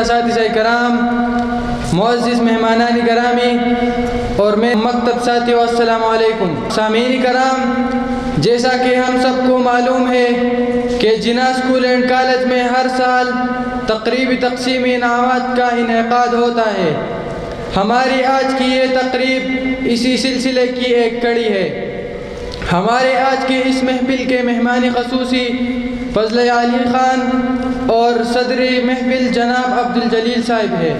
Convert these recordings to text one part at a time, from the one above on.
असातिज़ा कराम, मुअज़्ज़िज़ मेहमानान गिरामी और मैं मकतब साथियों, अस्सलामु अलैकुम। सामीन कराम, जैसा कि हम सबको मालूम है कि जिन्ना स्कूल एंड कॉलेज में हर साल तकरीबी तक़सीम इनामात का इनेकाद होता है। हमारी आज की ये तकरीब इसी सिलसिले की एक कड़ी है। हमारे आज के इस महफिल के मेहमान ख़ुसूसी फज़ल अली ख़ान और सदर महफिल जनाब अब्दुल जलील साहिब है।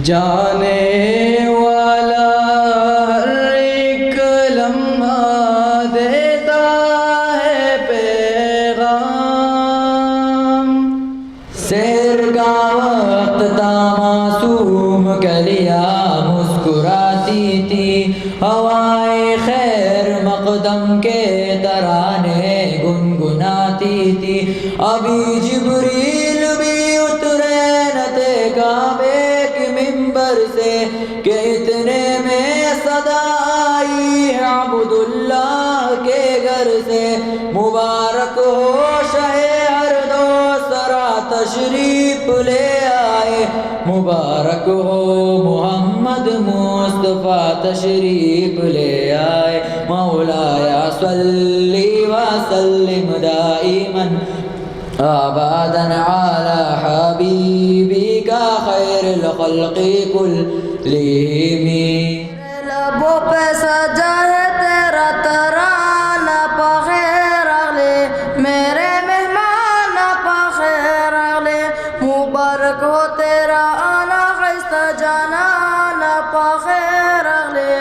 जाने वाला हर एक लम्हा देता है पैगाम। सैर का वक्त था, मासूम कलिया मुस्कुराती थी, हवाए खैर मक़दम के तराने गुनगुनाती थी। अभी जिब्रील भी उतरे न थे काबे मिंबर से कि इतने में सदा आई है अब्दुल्लाह के घर से। मुबारक हो शहे हर दो सरा तशरीफ ले आए, मुबारक हो मोहम्मद मुस्तफ़ा तशरीफ ले आए। मौलाया सल्ली व सल्लिम दाइमन आबादन अला हबीबी का खैरुल खल्क़ि कुल्लिहिम। लबों पे सजा है तेरा तराना, पखेर अगले मेरे मेहमान, पखेर अगले मुबारक हो तेरा आना, खिस्ता जाना ना, पखेर अगले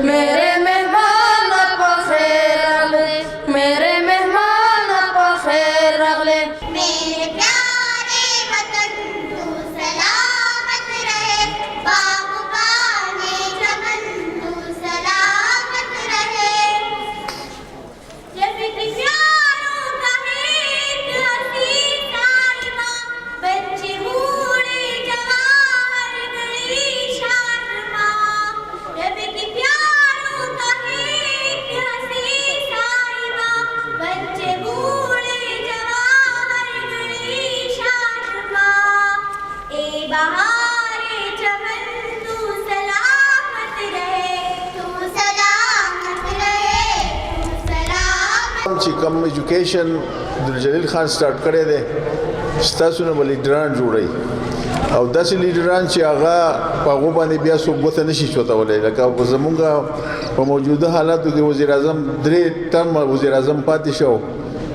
मेरे मेहमान, पखेर अगले मेरे मेहमान, पखेर अगले। मेरे प्यारे वतन तू सलामत रहे, बाग़बाने चमन तू सलामत रहे। रफ़ीक़ प्यारों का एक हसी साहिबा, बच्चे बूढ़े जवान हर घड़ी शादमा। रफ़ीक़ प्यारों का एक हसी साहिबा, बच्चे बूढ़े बहारे चमन तू सलामत रहे, तू सलामत रहे, तू सलामत। چې کوم ایجوکیشن عبدالجلیل خان سٹارټ کړی دی، ستاسو نه به لیډران جوړوي او داسې لیډران چې هغه په هغو باندې بیا څوک ګوته نشي چوتولی. لکه زمونږ په موجوده حالاتو کې وزیر اعظم 3 ټرم وزیر اعظم پاتې شو،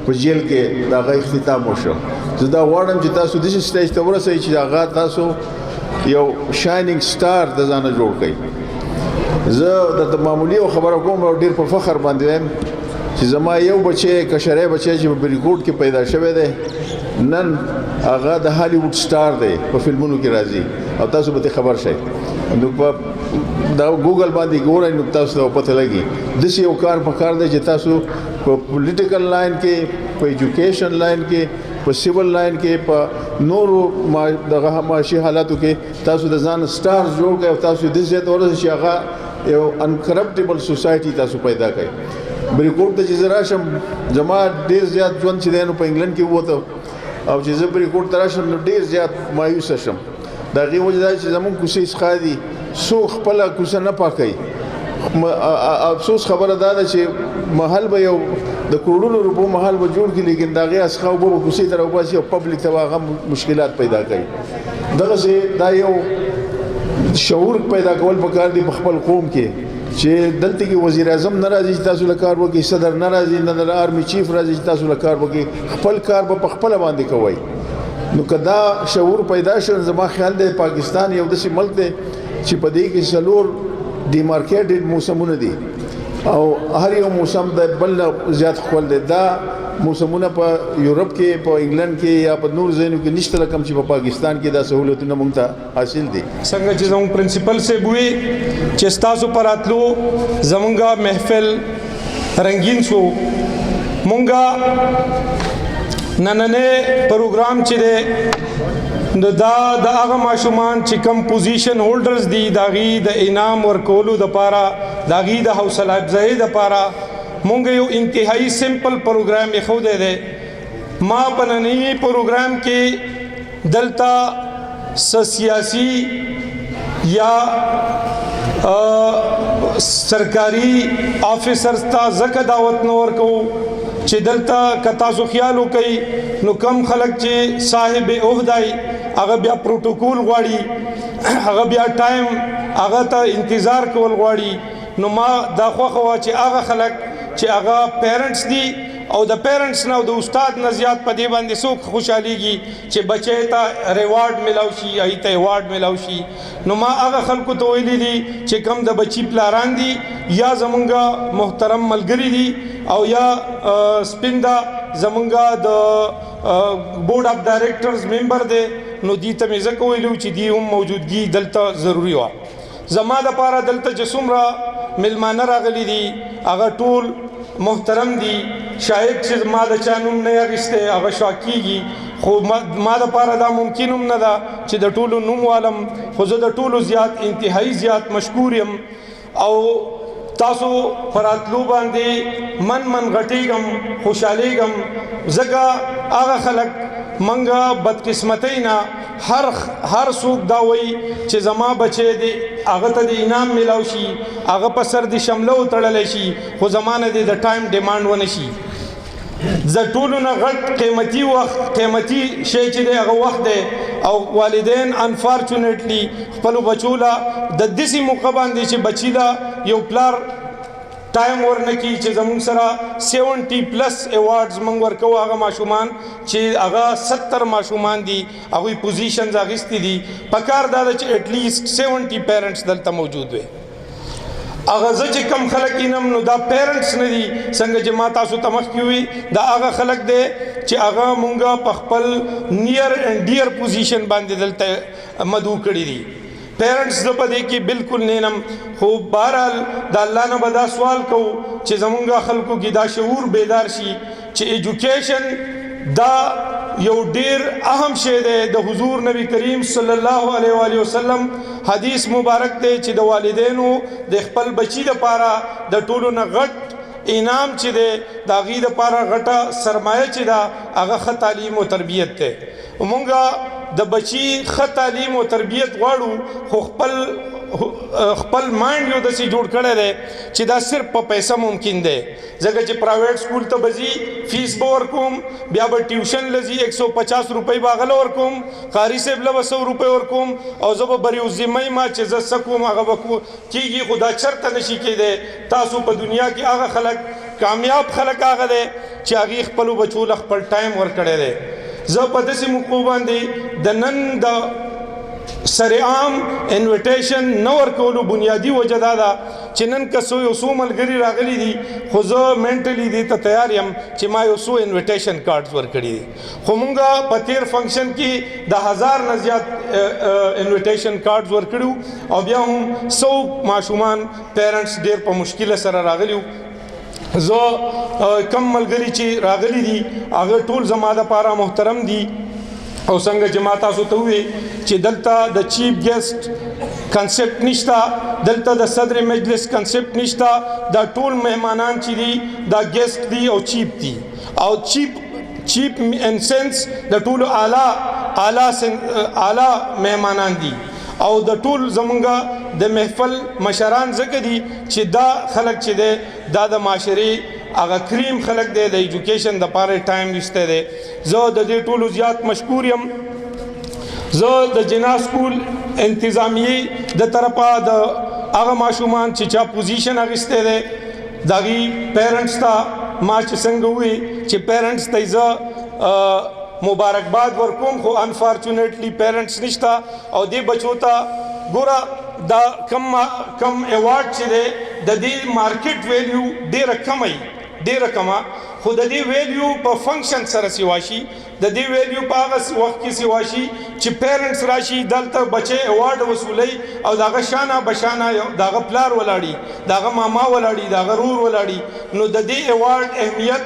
په جیل کې د هغه اختتام وشو. زه دا غواړم چې تاسو داسې سټیج ته ورسئ چې هغه تاسو یو شاینینګ سټار د ځانه جوړ کړئ. زه درته معمولي یو خبره کوم او ډېر په فخر باندې وایم چې زما یو بچی کشری بچی چې په بریکوټ کې پیدا شوی دی، نن هغه د هالیوډ سټار دی، په فلمونو کې راځي او تاسو به خبر شئ. نو په دا ګوګل باندې ګورئ نو تاسو ته پته لګي. داسې یو کار پکار دی چې تاسو په پولیټیکل لاین کې، په ایجوکیشن لاین کې، په سیول لاین کې، په نورو دغه معاشي حالاتو کې تاسو د ځان سټار جوړ کړئ او تاسو دې ځای ته ورسئ چې هغه یو انکرپټیبل سوسایټي تاسو پیدا کړئ. بریکوټ ته چې زه راشم، زما ډېر زیات ژوند چې دی نو په انګلند کې ووته او چې زه بریکوټ ته راشم نو ډېر زیات مایوسه شم. د هغې وجه دا چې زمونږ کوڅې څخه دي څوک خپله کوڅه نه پاکوي. افسوس خبره دا ده چې محل به یو د کروڑونو روپو محل به جوړ کړي لیکن د هغې څخه اوبه به کوڅې ته راوباسي او پبلک ته به هغه مشکلات پیدا کوي. دغسې دا یو شعور پیدا کول پکار دي په خپل قوم کې چې دلته کې وزیر اعظم نه راځي چې تاسو له کار وکړئ، صدر نه راځي، نه د آرمي چیف راځي چې تاسو له کار وکړئ، خپل کار به په خپله باندې کوئ. نو که دا شعور پیدا شو زما خیال دی پاکستان یو داسې ملک دی چې په دې کې 4 ډیمارکیټډ موسمونه دي او هر یو موسم د بل زیات خپل دی. دا موسمونه په یورپ کې، په انګلند کې یا په نور ځایونو کې نشته لکه چې په پاکستان کې دا سہولتونه موږ ته حاصل دي. څنګه چې زموږ پرنسپل صاحب وی چې ستاسو پر راتلو زمونږ محفل رنگین شو. مونږ نننې پروګرام چې دی دا د هغه ماشومان چې کم پوزیشن هولډرز دي د هغې د انعام ورکولو دپاره، د هغې د حوصله افزایۍ دپاره مونږ یو انتهایی سمپل پروګرام ایښودی دی. ما په ننني پروګرام کې دلته سیاسي یا سرکاري آفیسرز ته ځکه دعوت نه ورکوو چې دلته که تاسو خیال وکئ نو کم خلک چې صاحب عہدای هغه بیا پروټوکول غواړي، هغه بیا ټایم هغه ته انتظار کول غواړي. نو ما دا خوښه وه چې هغه خلک چې هغه پیرنټس دي او د پیرنټس نه او د استاد نه زیات په دې باندې څوک خوشحالیږي چې بچی ته ریوارډ میلاو شي، هغې ته ایوارډ میلاو شي. نو ما هغه خلکو ته ویلي دي چې کم د بچي پلاران دي یا زمونږ محترم ملګري دي او یا سپین دا زمونږ د بورډ اف ډایرکټرز ممبر دی، نو دې ته مې ځکه ویلي چې دې هم موجودګي دلته ضروري وه. زما دپاره دلته چې څومره میلمانه راغلي دي هغه ټول محترم دي. شاید چې ما د چا نوم نه اخیستی هغه شاک کېږي، خو ما دپاره دا ممکن هم نه ده چې د ټولو نوم والم، خو زه د ټولو زیات انتهایی زیات مشکور یم او تاسو پر راتلو باندې من غټېږم، خوشحالیږم. ځکه هغه خلک منګه بدقسمتۍ نه هر څوک دا وایي چې زما بچی دی هغه ته د انعام میلاو شي، هغه په سر د شمله وتړلی شي، خو زما نه د ټایم ډیمانډ ونه شي. د ټولو نه غټ قیمتي وخت، قیمتي شی چې دی هغه وخت دی او والدین انفارچونیټلی خپلو بچو له د داسې موقع باندې چې بچي له یو پلار ټایم ورنکي چې زمونږ سره 70+ ایوارډز موږ ورکوو هغه ماشومان چې هغه 70 ماشومان دي هغوی پوزیشنز اخیستي دي. پکار دا ده چې ایټلیسټ 70 پیرنټس دلته موجود وي. هغه زه چې کم خلک وینم نو دا پیرنټس نه دي، څنګه چې ما تاسو ته مخکې وي دا هغه خلک دی چې هغه مونږ په خپل نیر اینډ ډیر پوزیشن باندې دلته مدعو کړي دي. پیرنٹس د پدې کې بالکل نینم، خو بهرحال د الله نه به دا سوال کوو چې زمونږ خلکو کې دا شعور بیدار شي چې ایجوکیشن دا یو ډیر اهم شی دی. د حضور نبی کریم صلی الله علیه و آله وسلم حدیث مبارک دی چې د والدینو د خپل بچی دپاره د ټولو نه غټ انعام چې دی د هغې دپاره غټه سرمایه چې ده هغه ښه تعلیم و تربیت دی. مونږ د بچی ښه تعلیم او تربیت غواړو، خو خپل مایند یو داسې جوړ کړی دی چې دا صرف په پیسه ممکن دی. ځکه چې پرایویټ سکول ته به ځي، فیس به ورکوم، بیا به ټیوشن له ځي 150 روپۍ به هغه له ورکوم، قاري صاحب له به 100 روپۍ ورکوم او زه به بر یو ذمه ما چې زه څه کوم هغه به کېږي. خو دا چېرته نشي کېدی. تاسو په دنیا کې هغه خلک کامیاب خلک هغه دی چې هغې خپلو بچو له خپل ټایم ورکړی دی. زه په داسې موقعو باندې د نن د سرعام انویټیشن نه ورکولو بنیادي وجه دا ده چې نن که یو څو ملګري راغلي دي، خو زه مینټلي دې ته تیار یم چې ما یو څو انویټیشن کارډز ورکړي دي. خو مونږ په تیر فنکشن کې د 1000 نه زیات انویټیشن کارډز ورکړي او بیا هم 100 ماشومان پیرنټس ډېر په مشکله سره راغلي. زه کم ملګري چې راغلي دي هغه ټول زما دپاره محترم دي او څنګه چې ما تاسو ته ووی چې دلته د چیف ګیسټ کنسپټ نشته، دلته د صدر مجلس کنسپټ نشته. دا ټول مهمانان چې دي دا ګیسټ دي او چیف دي او چیف ان سنس د ټولو اعلی اعلی مهمانان دي او د ټول زمونږ د محفل مشران ځکه دي چې دا خلک چې دی دا د معاشري هغه کریم خلک دی د ایجوکیشن د پاره ټایم وسته دی. زه د دې ټولو زیات مشکور یم. زه د جنا سکول انتظامیه د طرفه د هغه ماشومان چې چا پوزیشن اخیسته دی داغي پیرنټس ته ما چې څنګه وي چې پیرنټس ته زه مبارکباد ورکوم خو انفارچونیټلی پیرنټس نشته او دې بچو ته ګوره دا کم ایوارډ چې دی د دې مارکیټ ویلیو ډیره کمه خو د دې ویلیو په فنکشن سره سیوا شي د دې ویلیو په هغه وخت کې سیوا شي چې پیرنټس راشي دلته بچي ایوارډ وصولي او داغه شانه بشانه داغه پلار ولاړي داغه ماما ولاړي داغه رور ولاړي نو د دې ایوارډ اهمیت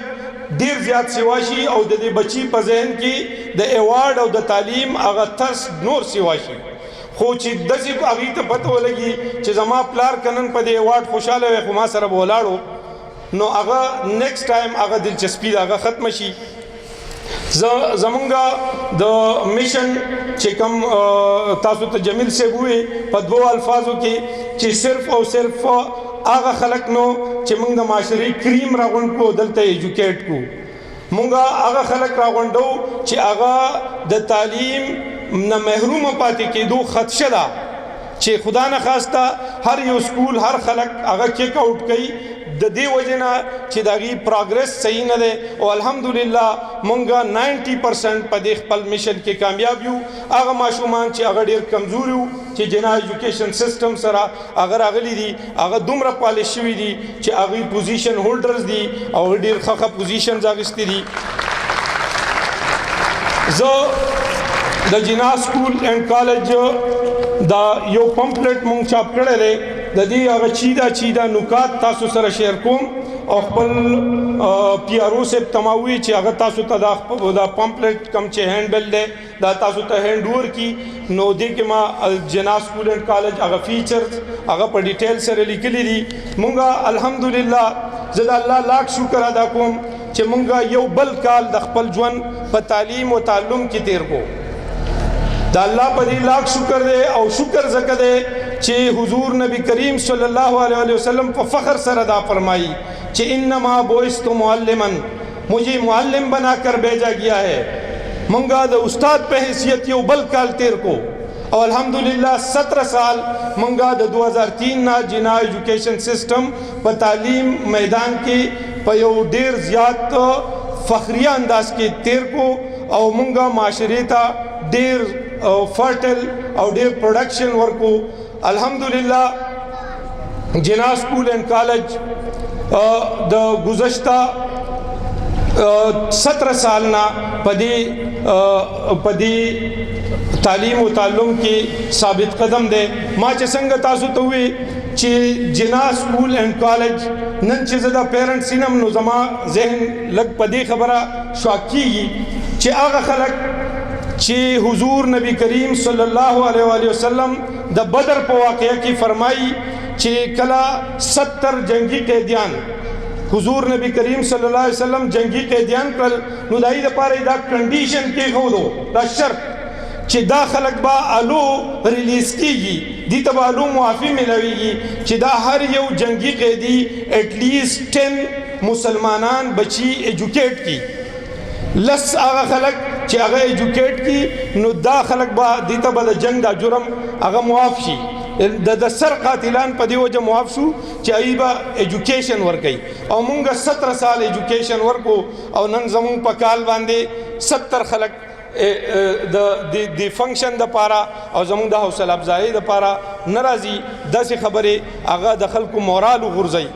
ډیر زیات سیوا شي او د دې بچي په ذهن کې د ایوارډ او د تعلیم هغه ترس نور سیوا شي. خو چې داسې هغې ته پته ولګي چې زما پلار کنن په دې ایوارډ خوشحاله وي خو ما سره به ولاړو نو هغه نیکسٹ ټایم هغه دلچسپي هغه ختم شي. زمونږ د میشن چې کوم تاسو ته جمیل صاحب وي په دوو الفاظو کې چې صرف او صرف هغه خلک نو چې موږ د معاشري کریم راغونډ کو دلته ایجوکیټ کو موږ هغه خلک راغونډو چې هغه د تعلیم نه محروم پاتې کېدو خدشه ده چې خدا نه خواسته هر یو سکول هر خلک هغه کیک آوټ کوي د دې وجنه چې داغي پروګرس صحیح نه ده او الحمدلله مونږه 90% په دې خپل میشن کې کامیاب یو. هغه ماشومان چې هغه ډیر کمزور یو چې جنا ایجوکیشن سیستم سره هغه راغلي دي هغه دومره پالیش شوي دي چې هغه پوزیشن هولډرز دي او ډیر ښه پوزیشنز اخیستي دي. زه د جنا سکول اینڈ کالج دا یو پمپلیټ مونږ چاپ کړی دی د دې هغه چیدا نکات تاسو سره شیر کوم او خپل پی آر او صاحب تماوي چې هغه تاسو ته دا پمپلیټ کم چې هینډل دی دا تاسو ته هینډ ور کی نو دې کې ما جنا سکول اینڈ کالج هغه فیچرز هغه په ډیټیل سره لیکلي دي. مونږه الحمدلله زه د الله لاک شکر ادا کوم چې مونږه یو بل کال د خپل ژوند په تعلیم او تعلم کې تیر کو. دا الله په دې لاک شکر دی او شکر زکه دی چې حضور نبی کریم صلی الله علیه وسلم په فخر سره دا فرمائی کہ انما بعثت معلما مجھے معلم بنا کر بھیجا گیا ہے. منگا دا استاد پہ حیثیت یو بل کال تیر کو اور الحمدللہ 17 سال منگا دا 2003 نا جنا ایجوکیشن سسٹم پہ تعلیم میدان کی پہ یو ډیر زیات فخریہ انداز کے تیر کو او منگا معاشرے تا ډیر فرٹل او ډیر پروڈکشن ورکو. الحمدللہ جنا سکول اینڈ کالج دا گزشتہ 17 سالنا پدی تعلیم و تعلم کی ثابت قدم دے. ما چې څنګه تاسو ته وی چې جنا سکول اینڈ کالج نن چې زدا پیرنټس نم نو زما ذهن لګ پدی خبره شاکیږي چې هغه خلک چې حضور نبی کریم صلی الله علیه وسلم د بدر په واقعه کې فرمایي چې کلا 70 جنگی قیدیان حضور نبی کریم صلی الله علیه وسلم جنگی قیدیان کړل نو دای د پاره دا کنډیشن کې غوړو دا شرط چې دا خلک با الو ریلیز کیږي دي ته الو معافی ملويږي چې دا هر یو جنگی قیدی اټ لیسٹ 10 مسلمانان بچی ایجوکیټ کی لس هغه خلک چې هغه ایجوکیټ کی نو دا خلک با دي ته بل جنگ دا جرم هغه معاف شي د سر قاتلان په دی وجه معاف شو چې ایبا ایجوکیشن ورکي او مونږه 17 سال ایجوکیشن ورکو او نن زمون په کال باندې 70 خلک د فنکشن د پاره او زمون د حوصله افزایی د پاره ناراضي داسې خبره هغه د خلکو مورال غورځي.